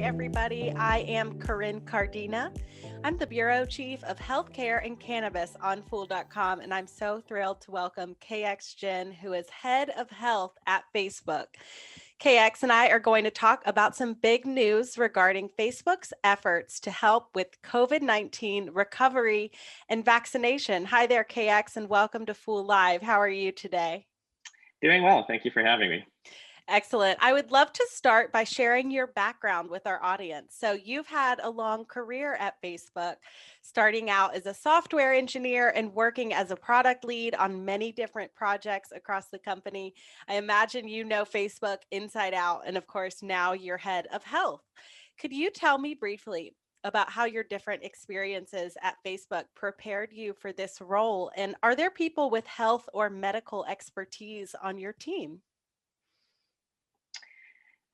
everybody. I am Corinne Cardina. I'm the Bureau Chief of Healthcare and Cannabis on Fool.com, and I'm so thrilled to welcome KX Jen, who is Head of Health at Facebook. KX and I are going to talk about some big news regarding Facebook's efforts to help with COVID-19 recovery and vaccination. Hi there, KX, and welcome to Fool Live. How are you today? Doing well. Thank you for having me. Excellent. I would love to start by sharing your background with our audience. So, you've had a long career at Facebook, starting out as a software engineer and working as a product lead on many different projects across the company. I imagine you know Facebook inside out. And of course, now you're head of health. Could you tell me briefly about how your different experiences at Facebook prepared you for this role? And are there people with health or medical expertise on your team?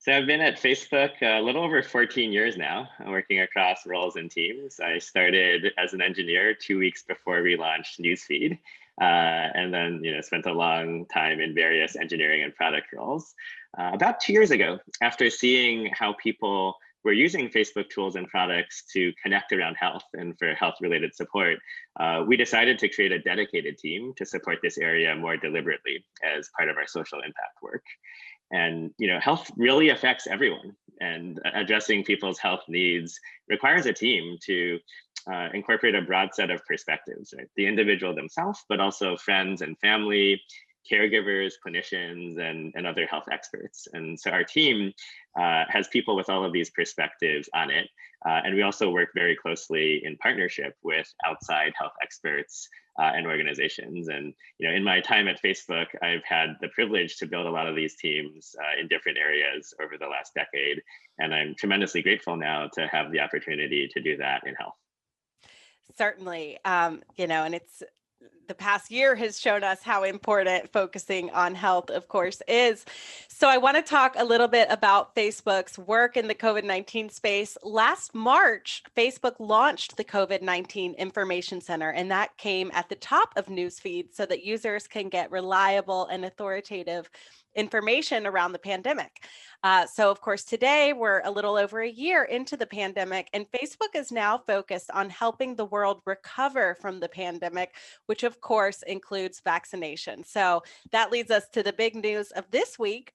So I've been at Facebook a little over 14 years now, working across roles and teams. I started as an engineer 2 weeks before we launched Newsfeed, and then spent a long time in various engineering and product roles. About 2 years ago, after seeing how people were using Facebook tools and products to connect around health and for health-related support, we decided to create a dedicated team to support this area more deliberately as part of our social impact work. And health really affects everyone, and addressing people's health needs requires a team to incorporate a broad set of perspectives, right? The individual themselves, but also friends and family, caregivers, clinicians, and other health experts. And so our team has people with all of these perspectives on it. And we also work very closely in partnership with outside health experts and organizations. And in my time at Facebook, I've had the privilege to build a lot of these teams in different areas over the last decade. And I'm tremendously grateful now to have the opportunity to do that in health. Certainly, and it's the past year has shown us how important focusing on health, of course, is. So I want to talk a little bit about Facebook's work in the COVID-19 space. Last March, Facebook launched the COVID-19 Information Center, and that came at the top of Newsfeed so that users can get reliable and authoritative information around the pandemic. So, of course, today we're a little over a year into the pandemic, and Facebook is now focused on helping the world recover from the pandemic, which, of course, includes vaccination. So that leads us to the big news of this week.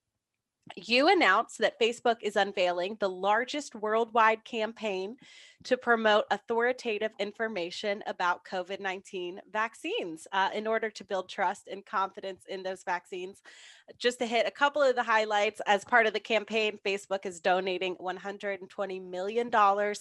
You announced that Facebook is unveiling the largest worldwide campaign to promote authoritative information about COVID-19 vaccines in order to build trust and confidence in those vaccines. Just to hit a couple of the highlights, as part of the campaign, Facebook is donating $120 million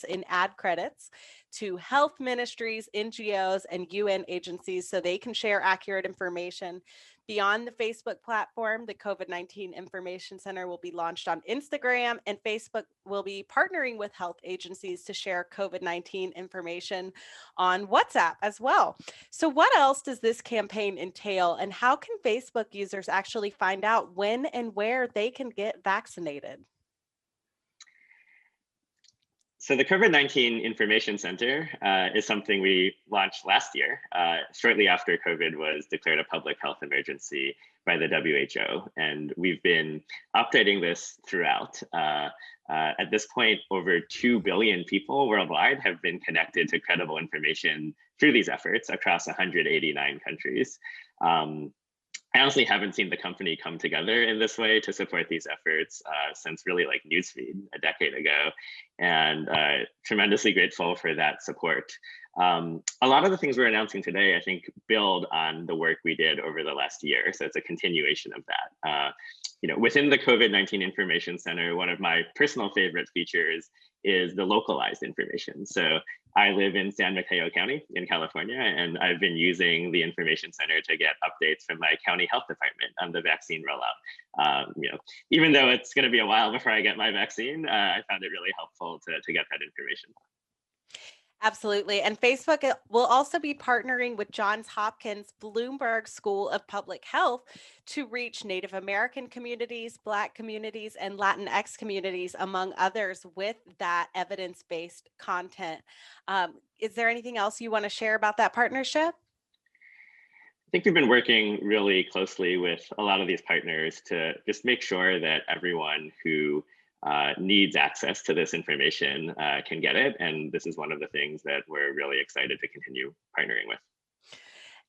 in ad credits to health ministries, NGOs, and UN agencies so they can share accurate information. Beyond the Facebook platform, the COVID-19 Information Center will be launched on Instagram, and Facebook will be partnering with health agencies to share COVID-19 information on WhatsApp as well. So what else does this campaign entail, and how can Facebook users actually find out when and where they can get vaccinated? So the COVID-19 Information Center is something we launched last year, shortly after COVID was declared a public health emergency by the WHO. And we've been updating this throughout. At this point, over 2 billion people worldwide have been connected to credible information through these efforts across 189 countries. I honestly haven't seen the company come together in this way to support these efforts since really like Newsfeed a decade ago, and tremendously grateful for that support. A lot of the things we're announcing today, I think, build on the work we did over the last year. So it's a continuation of that. Within the COVID-19 Information Center, one of my personal favorite features is the localized information. So I live in San Mateo County in California, and I've been using the Information Center to get updates from my county health department on the vaccine rollout. Even though it's going to be a while before I get my vaccine, I found it really helpful to get that information. Absolutely. And Facebook will also be partnering with Johns Hopkins Bloomberg School of Public Health to reach Native American communities, Black communities, and Latinx communities, among others, with that evidence-based content. Is there anything else you want to share about that partnership? I think we've been working really closely with a lot of these partners to just make sure that everyone who needs access to this information can get it. And this is one of the things that we're really excited to continue partnering with.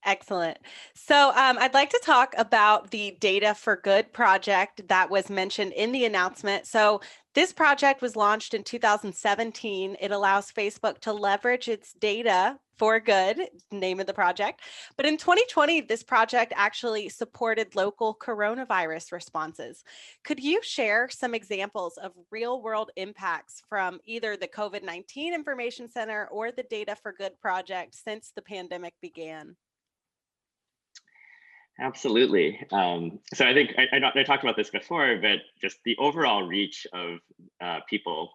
Excellent. So I'd like to talk about the Data for Good project that was mentioned in the announcement. So this project was launched in 2017. It allows Facebook to leverage its data for good, name of the project. But in 2020, this project actually supported local coronavirus responses. Could you share some examples of real world impacts from either the COVID-19 Information Center or the Data for Good project since the pandemic began? Absolutely. So I think I talked about this before, but just the overall reach of people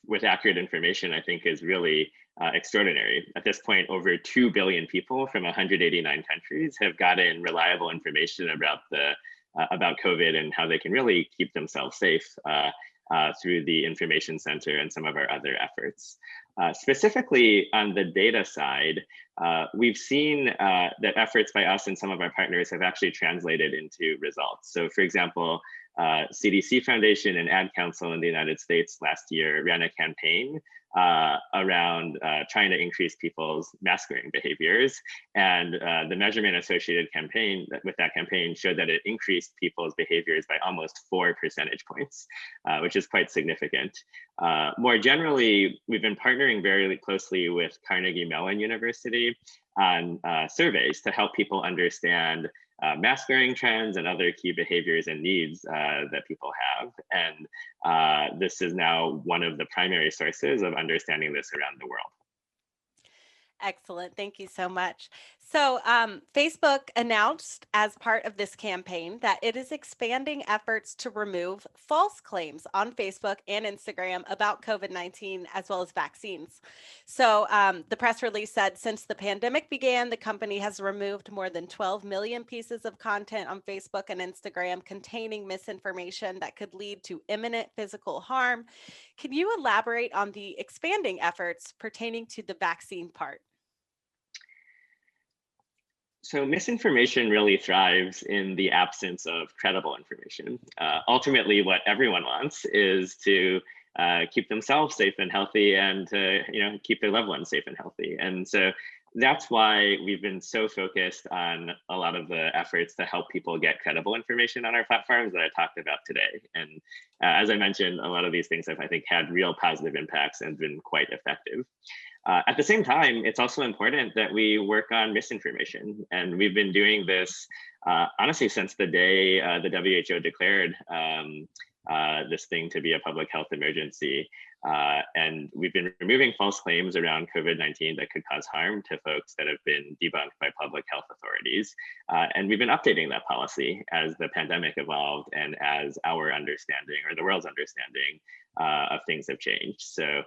with accurate information, I think, is really extraordinary. At this point, over 2 billion people from 189 countries have gotten reliable information about COVID and how they can really keep themselves safe through the Information Center and some of our other efforts. Specifically on the data side, we've seen that efforts by us and some of our partners have actually translated into results. So for example, CDC Foundation and Ad Council in the United States last year ran a campaign around trying to increase people's mask wearing behaviors. And the measurement associated with that campaign showed that it increased people's behaviors by almost 4 percentage points, which is quite significant. More generally, we've been partnering very closely with Carnegie Mellon University on surveys to help people understand mask wearing trends and other key behaviors and needs that people have. And this is now one of the primary sources of understanding this around the world. Excellent. Thank you so much. So, Facebook announced as part of this campaign that it is expanding efforts to remove false claims on Facebook and Instagram about COVID-19 as well as vaccines. So, the press release said since the pandemic began, the company has removed more than 12 million pieces of content on Facebook and Instagram containing misinformation that could lead to imminent physical harm. Can you elaborate on the expanding efforts pertaining to the vaccine part? So misinformation really thrives in the absence of credible information. Ultimately, what everyone wants is to keep themselves safe and healthy, and to keep their loved ones safe and healthy. And so that's why we've been so focused on a lot of the efforts to help people get credible information on our platforms that I talked about today. And as I mentioned, a lot of these things have, I think, had real positive impacts and been quite effective. At the same time, it's also important that we work on misinformation. And we've been doing this, honestly, since the day the WHO declared this thing to be a public health emergency. And we've been removing false claims around COVID-19 that could cause harm to folks that have been debunked by public health authorities. And we've been updating that policy as the pandemic evolved and as our understanding, or the world's understanding, of things have changed. So,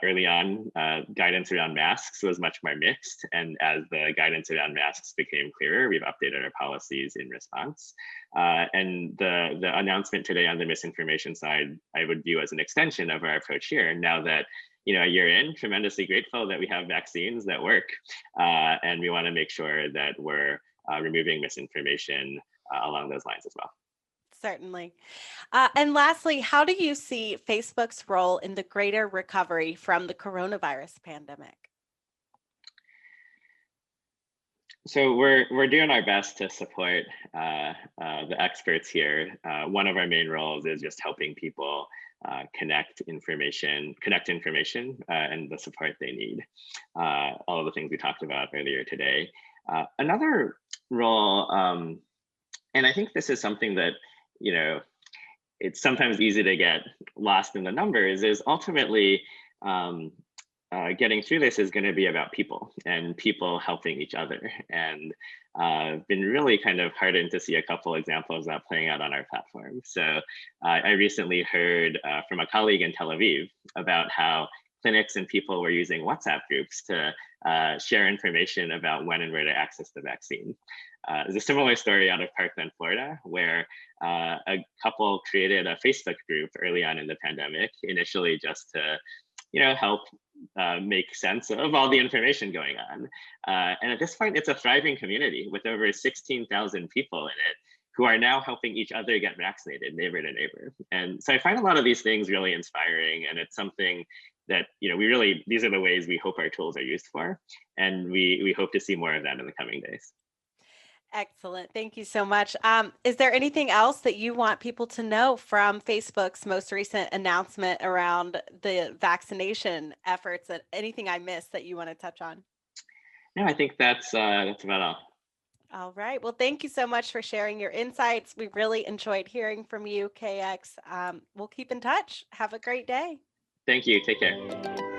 early on, guidance around masks was much more mixed. And as the guidance around masks became clearer, we've updated our policies in response. And the announcement today on the misinformation side, I would view as an extension of our approach here. Now that a year in, tremendously grateful that we have vaccines that work. And we want to make sure that we're removing misinformation along those lines as well. Certainly. And lastly, how do you see Facebook's role in the greater recovery from the coronavirus pandemic? So we're doing our best to support the experts here. One of our main roles is just helping people connect information, and the support they need. All of the things we talked about earlier today. Another role, and I think this is something that it's sometimes easy to get lost in the numbers, is ultimately getting through this is going to be about people and people helping each other. And been really kind of heartened to see a couple examples of that playing out on our platform. So I recently heard from a colleague in Tel Aviv about how clinics and people were using WhatsApp groups to share information about when and where to access the vaccine. There's a similar story out of Parkland, Florida, where a couple created a Facebook group early on in the pandemic, initially just to help make sense of all the information going on. And at this point, it's a thriving community with over 16,000 people in it, who are now helping each other get vaccinated, neighbor to neighbor. And so I find a lot of these things really inspiring, and it's something that, these are the ways we hope our tools are used for, and we hope to see more of that in the coming days. Excellent. Thank you so much. Is there anything else that you want people to know from Facebook's most recent announcement around the vaccination efforts? And anything I missed that you want to touch on? No, I think that's about all. All right. Well, thank you so much for sharing your insights. We really enjoyed hearing from you, KX. We'll keep in touch. Have a great day. Thank you. Take care.